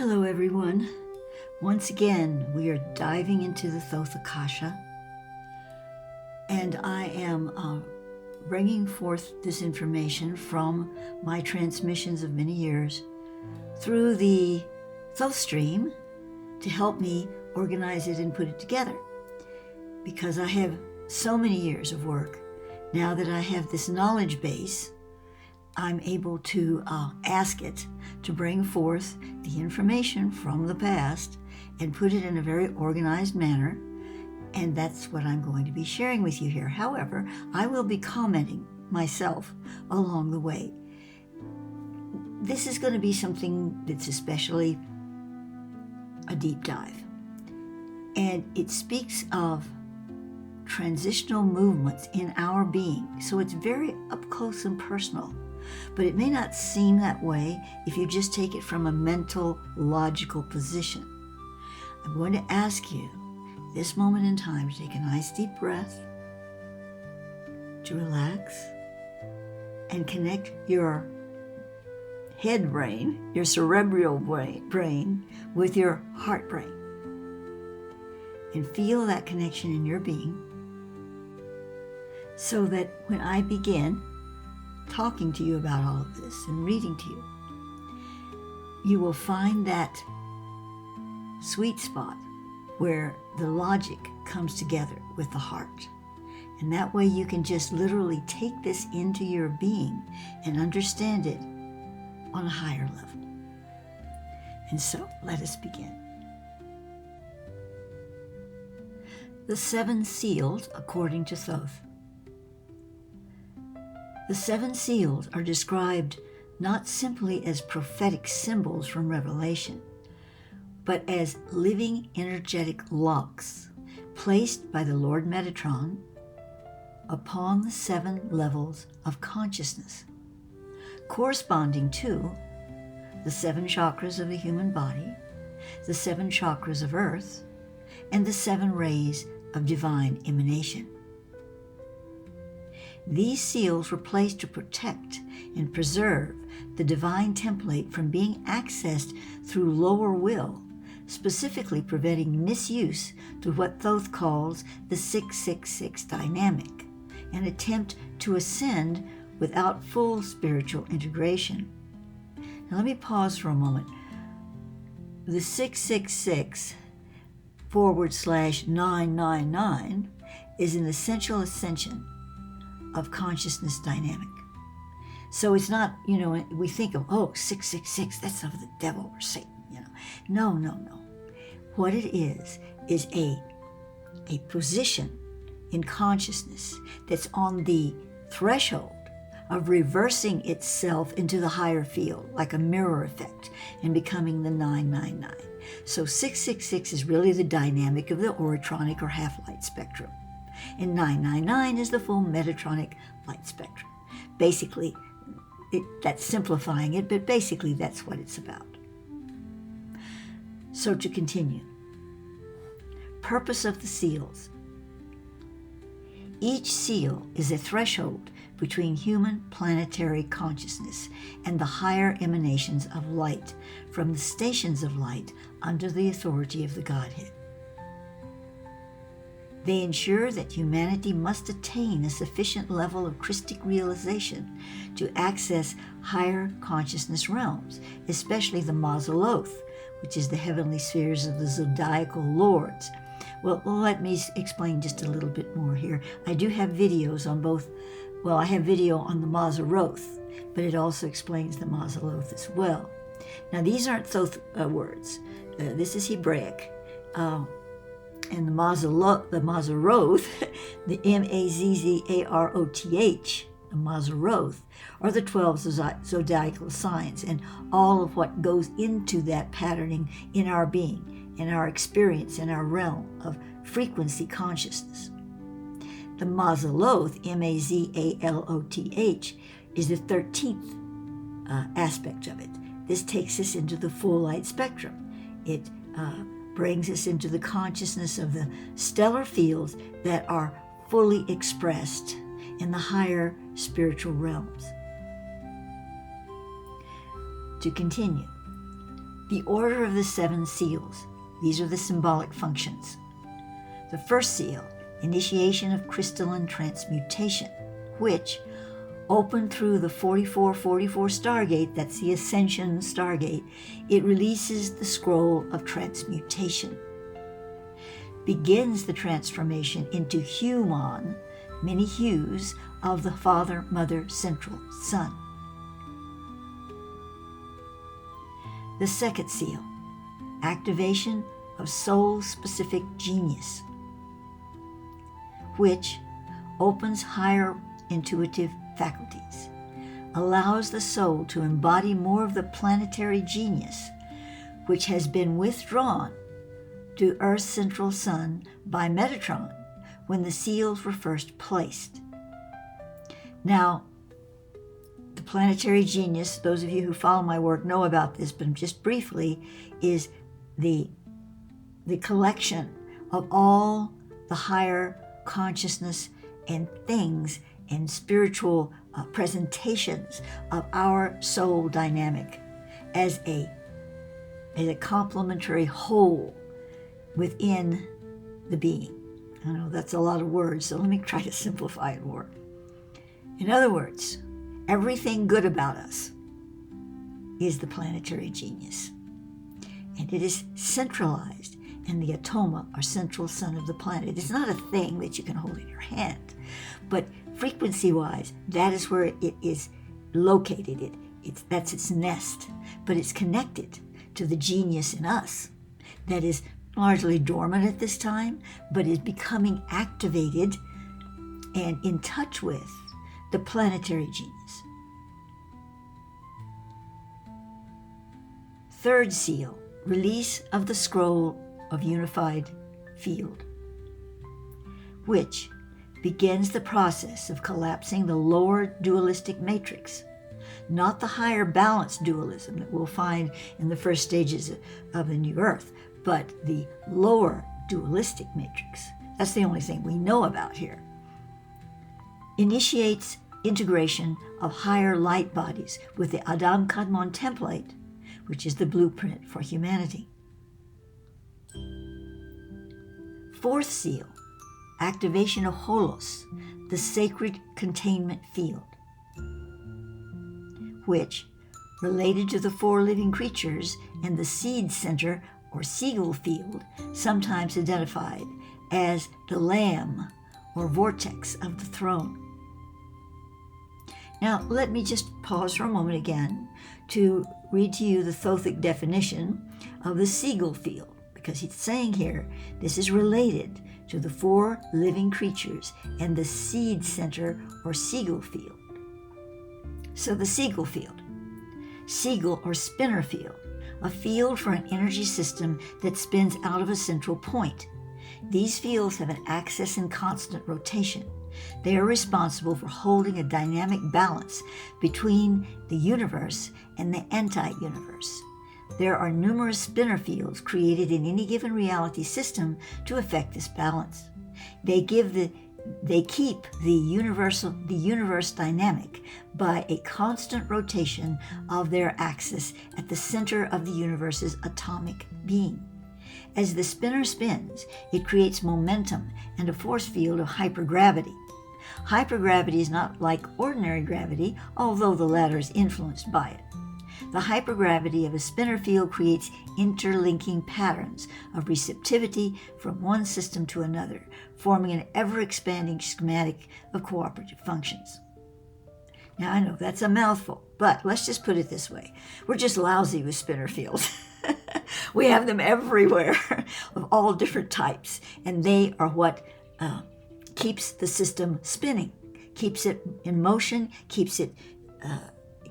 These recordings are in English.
Hello everyone. Once again, we are diving into the Thoth Akasha, and I am bringing forth this information from my transmissions of many years through the Thoth stream to help me organize it and put it together. Because I have so many years of work, now that I have this knowledge base, I'm able to ask it to bring forth the information from the past and put it in a very organized manner, and that's what I'm going to be sharing with you here. However, I will be commenting myself along the way. This is going to be something that's especially a deep dive, and it speaks of transitional movements in our being, so it's very up close and personal. But it may not seem that way if you just take it from a mental, logical position. I'm going to ask you, this moment in time, to take a nice deep breath, to relax, and connect your head brain, your cerebral brain, with your heart brain. And feel that connection in your being, so that when I begin talking to you about all of this and reading to you, you will find that sweet spot where the logic comes together with the heart. And that way you can just literally take this into your being and understand it on a higher level. And so let us begin. The seven seals according to Thoth. The seven seals are described not simply as prophetic symbols from Revelation, but as living energetic locks placed by the Lord Metatron upon the seven levels of consciousness, corresponding to the seven chakras of the human body, the seven chakras of earth, and the seven rays of divine emanation. These seals were placed to protect and preserve the divine template from being accessed through lower will, specifically preventing misuse through what Thoth calls the 666 dynamic, an attempt to ascend without full spiritual integration. Now let me pause for a moment. The 666 /999 is an essential ascension of consciousness dynamic. So it's not, we think of, 666, that's of the devil or Satan, No. What it is a position in consciousness that's on the threshold of reversing itself into the higher field, like a mirror effect, and becoming the 999. So 666 is really the dynamic of the orotronic or half-light spectrum. And 999 is the full metatronic light spectrum. Basically, that's simplifying it, but basically that's what it's about. So to continue. Purpose of the seals. Each seal is a threshold between human planetary consciousness and the higher emanations of light from the stations of light under the authority of the Godhead. They ensure that humanity must attain a sufficient level of Christic realization to access higher consciousness realms, especially the Mausoleath, which is the heavenly spheres of the zodiacal lords. Well, let me explain just a little bit more here. I do have videos on both. Well, I have video on the Mausoleath, but it also explains the Mausoleath as well. Now, these aren't Thoth words. This is Hebraic. And the Mausoleath, the Mazzaroth, the Mausoleath, are the 12 zodiacal signs and all of what goes into that patterning in our being, in our experience, in our realm of frequency consciousness. The Mausoleath, Mazaloth, is the 13th aspect of it. This takes us into the full light spectrum. It brings us into the consciousness of the stellar fields that are fully expressed in the higher spiritual realms. To continue, The order of the 7 seals. These are the symbolic functions. The first seal, initiation of crystalline transmutation, which, opened through the 4444 Stargate, that's the Ascension Stargate, it releases the scroll of transmutation, begins the transformation into human, many hues of the Father, Mother, Central, Sun. The second seal, activation of soul-specific genius, which opens higher intuitive faculties, allows the soul to embody more of the planetary genius, which has been withdrawn to Earth's central sun by Metatron when the seals were first placed. Now, the planetary genius, those of you who follow my work know about this, but just briefly, is the collection of all the higher consciousness and things and spiritual presentations of our soul dynamic as a complementary whole within the being. I know that's a lot of words, so let me try to simplify it more. In other words, everything good about us is the planetary genius, and it is centralized in the atoma, or central sun of the planet. It's not a thing that you can hold in your hand, but frequency-wise, that is where it is located. That's its nest, but it's connected to the genius in us that is largely dormant at this time, but is becoming activated and in touch with the planetary genius. Third seal, release of the scroll of unified field, which begins the process of collapsing the lower dualistic matrix, not the higher balanced dualism that we'll find in the first stages of the new earth, but the lower dualistic matrix. That's the only thing we know about here. Initiates integration of higher light bodies with the Adam Kadmon template, which is the blueprint for humanity. Fourth seal, activation of Holos, the sacred containment field, which, related to the 4 living creatures and the seed center or seagull field, sometimes identified as the lamb or vortex of the throne. Now, let me just pause for a moment again to read to you the Thothic definition of the seagull field, because he's saying here this is related to the 4 living creatures and the seed center or seagull field. So the seagull field, seagull or spinner field, a field for an energy system that spins out of a central point. These fields have an axis in constant rotation. They are responsible for holding a dynamic balance between the universe and the anti-universe. There are numerous spinner fields created in any given reality system to affect this balance. They keep the universe dynamic by a constant rotation of their axis at the center of the universe's atomic being. As the spinner spins, it creates momentum and a force field of hypergravity. Hypergravity is not like ordinary gravity, although the latter is influenced by it. The hypergravity of a spinner field creates interlinking patterns of receptivity from one system to another, forming an ever-expanding schematic of cooperative functions. Now, I know that's a mouthful, but let's just put it this way. We're just lousy with spinner fields. We have them everywhere of all different types, and they are what keeps the system spinning, keeps it in motion, keeps it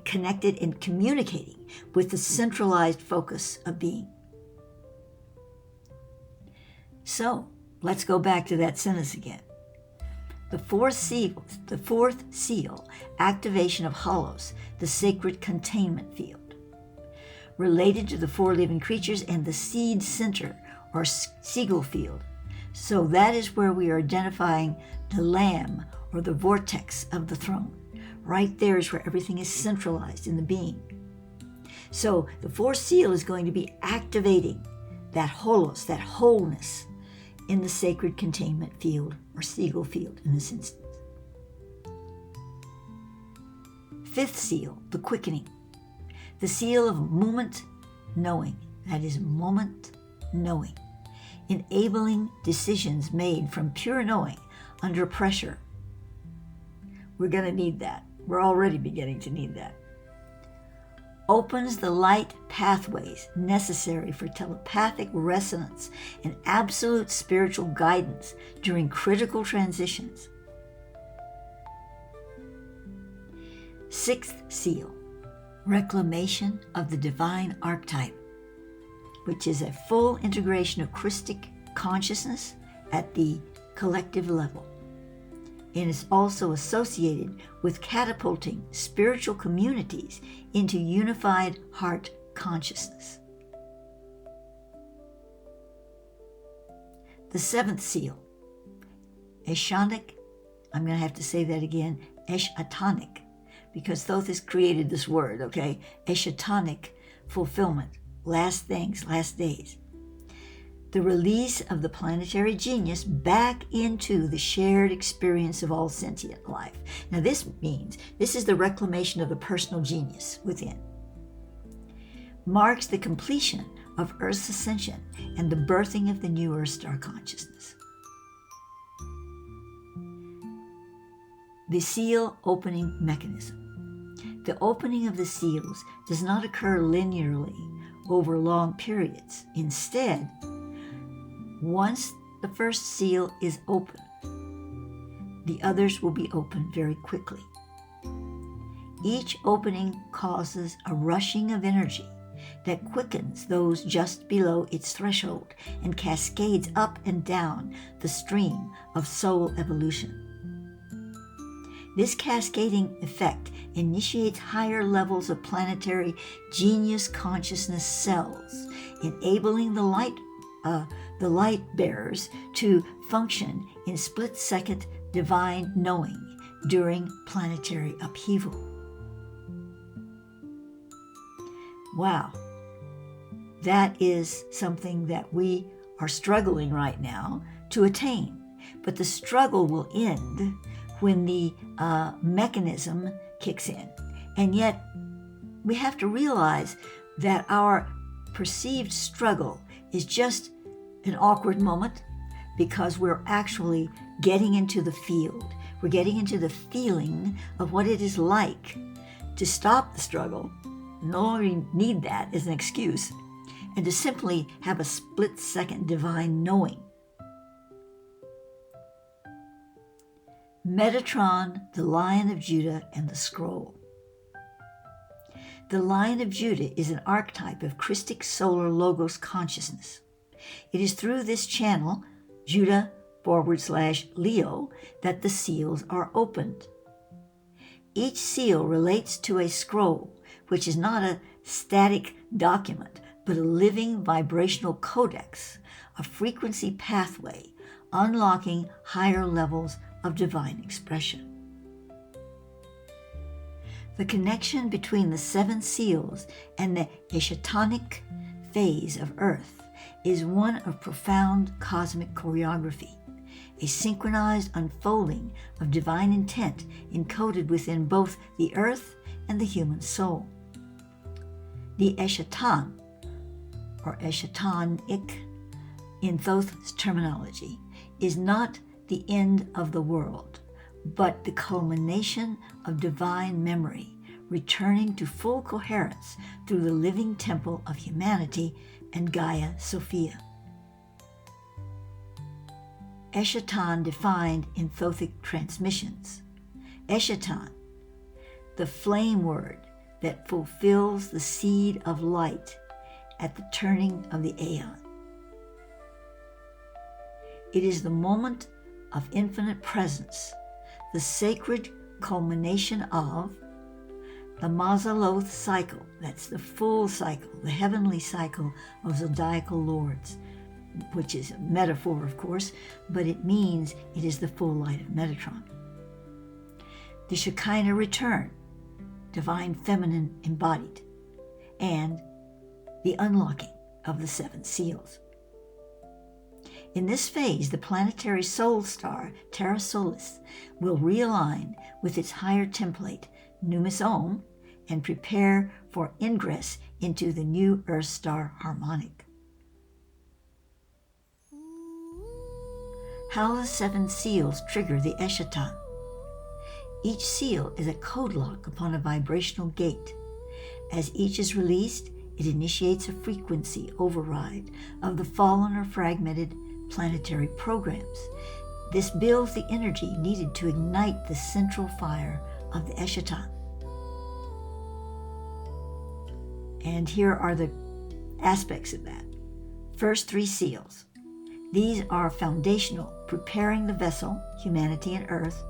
connected and communicating with the centralized focus of being. So let's go back to that sentence again. The fourth seal, activation of Holos, the sacred containment field, related to the 4 living creatures and the seed center or seagull field. So that is where we are identifying the lamb or the vortex of the throne. Right there is where everything is centralized in the being. So the fourth seal is going to be activating that holos, that wholeness in the sacred containment field, or Siegel field in this instance. Fifth seal, the quickening. The seal of moment knowing. That is moment knowing. Enabling decisions made from pure knowing under pressure. We're going to need that. We're already beginning to need that. Opens the light pathways necessary for telepathic resonance and absolute spiritual guidance during critical transitions. Sixth seal, reclamation of the divine archetype, which is a full integration of Christic consciousness at the collective level, and is also associated with catapulting spiritual communities into unified heart consciousness. The seventh seal, Eschatonic, I'm going to have to say that again, Eschatonic, because Thoth has created this word, okay? Eschatonic fulfillment, last things, last days. The release of the planetary genius back into the shared experience of all sentient life. Now this means, this is the reclamation of the personal genius within. Marks the completion of Earth's ascension and the birthing of the new Earth star consciousness. The seal opening mechanism. The opening of the seals does not occur linearly over long periods. Instead, once the first seal is open, the others will be opened very quickly. Each opening causes a rushing of energy that quickens those just below its threshold and cascades up and down the stream of soul evolution. This cascading effect initiates higher levels of planetary genius consciousness cells, enabling the light bearers to function in split-second divine knowing during planetary upheaval. Wow, that is something that we are struggling right now to attain, but the struggle will end when the mechanism kicks in. And yet, we have to realize that our perceived struggle is just an awkward moment because we're actually getting into the field. We're getting into the feeling of what it is like to stop the struggle, no longer need that as an excuse, and to simply have a split-second divine knowing. Metatron, the Lion of Judah, and the Scroll. The Lion of Judah is an archetype of Christic solar logos consciousness. It is through this channel, Judah/Leo, that the seals are opened. Each seal relates to a scroll, which is not a static document, but a living vibrational codex, a frequency pathway, unlocking higher levels of divine expression. The connection between the seven seals and the Eschatonic phase of Earth is one of profound cosmic choreography, a synchronized unfolding of divine intent encoded within both the Earth and the human soul. The Eschaton, or Eschatonic, in Thoth's terminology, is not the end of the world, but the culmination of divine memory, returning to full coherence through the living temple of humanity and Gaia Sophia. Eschaton defined in Thothic transmissions. Eschaton, the flame word that fulfills the seed of light at the turning of the aeon. It is the moment of infinite presence, the sacred culmination of the Mazaloth cycle. That's the full cycle, the heavenly cycle of zodiacal lords, which is a metaphor, of course, but it means it is the full light of Metatron. The Shekinah return, divine feminine embodied. and the unlocking of the 7 seals. In this phase, the planetary soul star, Terra Solis, will realign with its higher template, Numis Om, and prepare for ingress into the new Earth star, Harmonic. How the 7 seals trigger the Eschaton. Each seal is a code lock upon a vibrational gate. As each is released, it initiates a frequency override of the fallen or fragmented planetary programs. This builds the energy needed to ignite the central fire of the Eschaton. And here are the aspects of that. First 3 seals. These are foundational, preparing the vessel, humanity and Earth,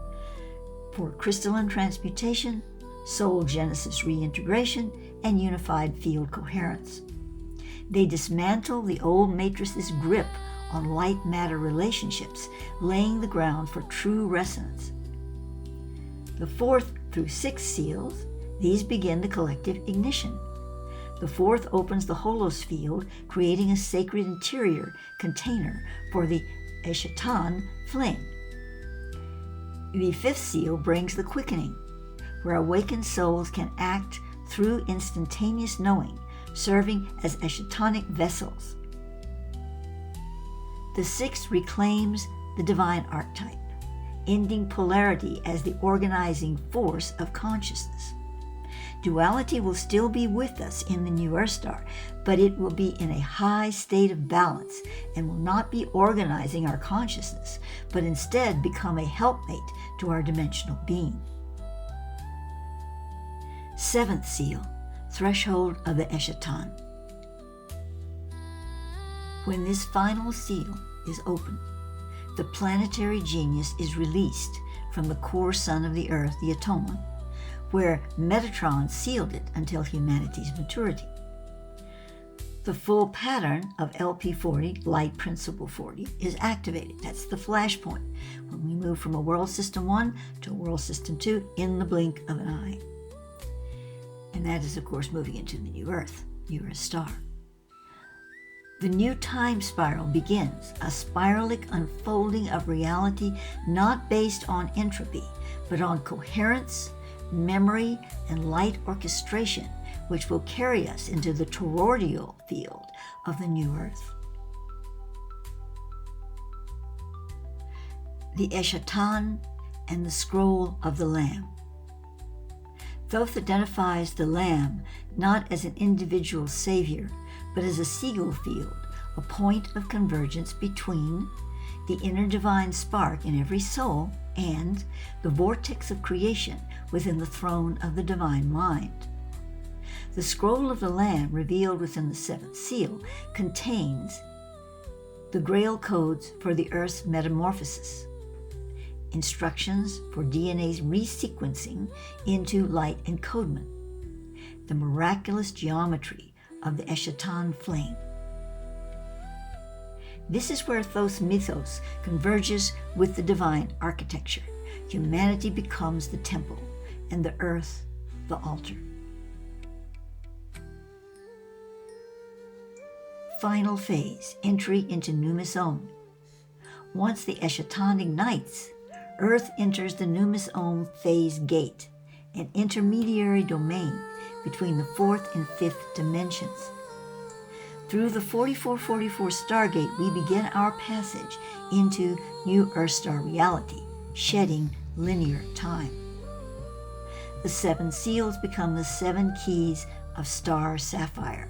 for crystalline transmutation, soul genesis reintegration, and unified field coherence. They dismantle the old matrix's grip on light-matter relationships, laying the ground for true resonance. The 4th through 6th seals, these begin the collective ignition. The 4th opens the holos field, creating a sacred interior container for the Eschaton flame. The 5th seal brings the quickening, where awakened souls can act through instantaneous knowing, serving as eschatonic vessels. The 6th reclaims the divine archetype, ending polarity as the organizing force of consciousness. Duality will still be with us in the new Earth star, but it will be in a high state of balance and will not be organizing our consciousness, but instead become a helpmate to our dimensional being. 7th seal, threshold of the Eschaton. When this final seal is opened, the planetary genius is released from the core sun of the Earth, the Atoma, where Metatron sealed it until humanity's maturity. The full pattern of LP40, Light Principle 40, is activated. That's the flashpoint, when we move from a World System 1 to a World System 2 in the blink of an eye. And that is, of course, moving into the new Earth star. The new time spiral begins, a spiralic unfolding of reality not based on entropy, but on coherence, memory, and light orchestration, which will carry us into the toroidal field of the new Earth. The Eschaton and the Scroll of the Lamb. Thoth identifies the Lamb not as an individual savior, but as a seagull field, a point of convergence between the inner divine spark in every soul and the vortex of creation within the throne of the divine mind. The scroll of the Lamb, revealed within the 7th seal, contains the Grail codes for the Earth's metamorphosis, instructions for DNA's resequencing into light encodement, the miraculous geometry of the Eschaton flame. This is where Thoth's mythos converges with the divine architecture. Humanity becomes the temple, and the Earth the altar. Final phase, entry into Numis Om. Once the Eschaton ignites, Earth enters the Numis Om phase gate, an intermediary domain between the 4th and 5th dimensions. Through the 4444 Stargate, we begin our passage into new Earth star reality, shedding linear time. The 7 seals become the 7 keys of Star Sapphire,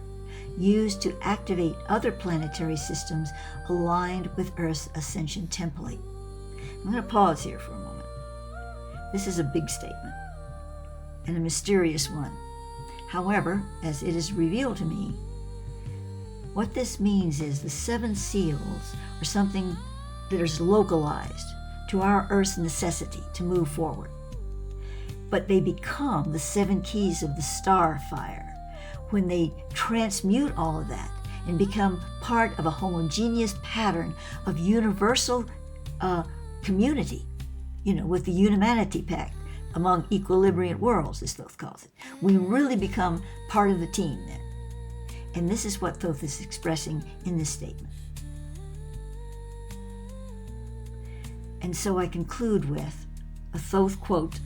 used to activate other planetary systems aligned with Earth's ascension template. I'm going to pause here for a moment. This is a big statement and a mysterious one. However, as it is revealed to me, what this means is the 7 seals are something that is localized to our Earth's necessity to move forward. But they become the 7 keys of the star fire when they transmute all of that and become part of a homogeneous pattern of universal community, with the Humanity Pact among equilibrium worlds, as Thoth calls it. We really become part of the team then. And this is what Thoth is expressing in this statement. And so I conclude with a Thoth quote.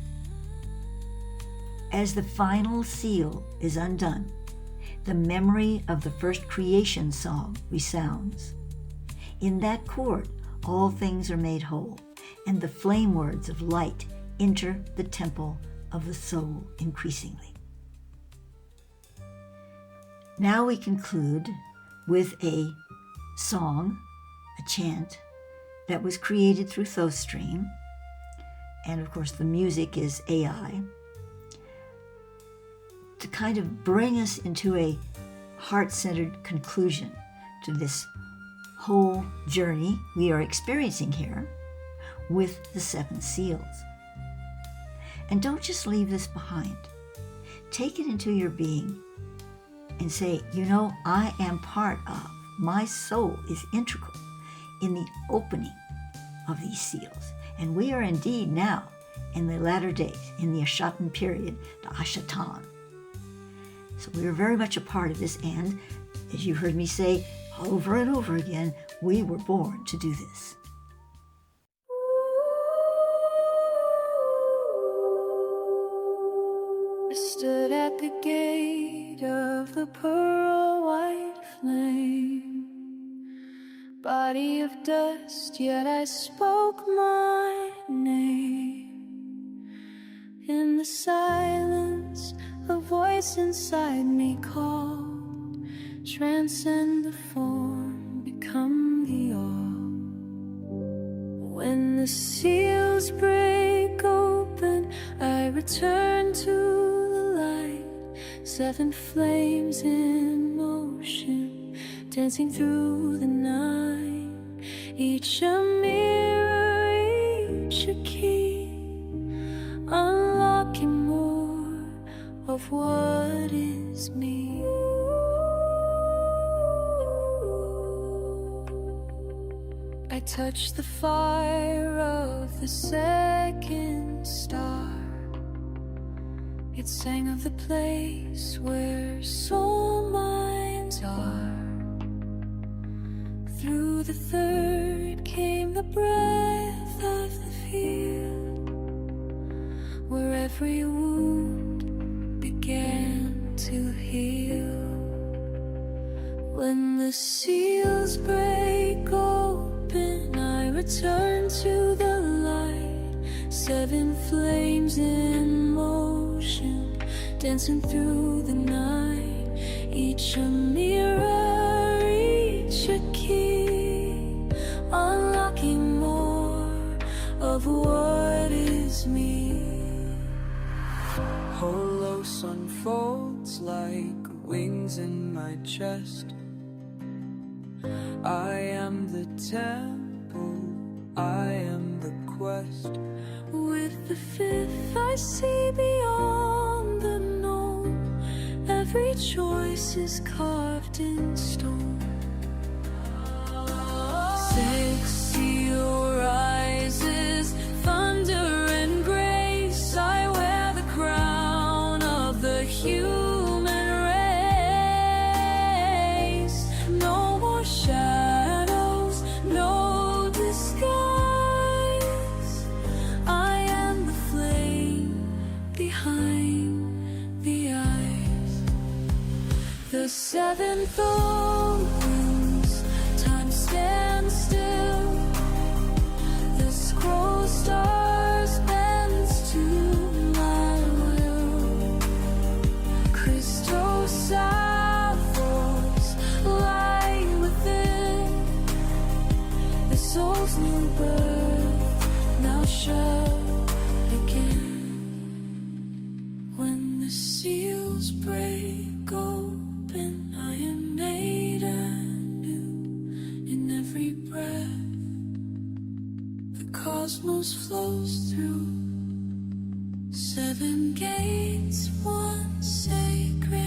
As the final seal is undone, the memory of the first creation song resounds. In that chord, all things are made whole, and the flame words of light enter the temple of the soul increasingly. Now we conclude with a song, a chant, that was created through Thoth Stream, and of course the music is AI, to kind of bring us into a heart-centered conclusion to this whole journey we are experiencing here with the 7 seals. And don't just leave this behind. Take it into your being and say, I am part of, my soul is integral in the opening of these seals. And we are indeed now in the latter days, in the Eschaton period, the Eschaton. So we are very much a part of this, and as you heard me say over and over again, we were born to do this. I stood at the gate of the pearl white flame, body of dust, yet I spoke my name. In the silence, a voice inside me called, transcend the form, become the all. When the seals break open, I return to the light, 7 flames in motion, dancing through the night, each a mirror, each a key, unlocking more of what is me. I touch the fire of the 2nd star. It sang of the place where soul minds are. Through the 3rd came the breath of the field, where every wound began to heal. When the seals break open, I return to the light, 7 flames in motion, dancing through the night, each a mirror, each a key, unlocking more of what is me. Holos unfolds like wings in my chest. I am the temple, I am the quest. With the 5th I see beyond the known, every choice is carved in stone. 6th seal rises, thunder and grace, I wear the crown of the human race. No more shadows, no disguise, I am the flame behind the eyes. The 7th opens, time stands still, the scroll stars bends to my will. Christos voice light within, the soul's new birth now shut again. When the seals break open, I am made anew in every breath. The cosmos flows through 7 gates, one sacred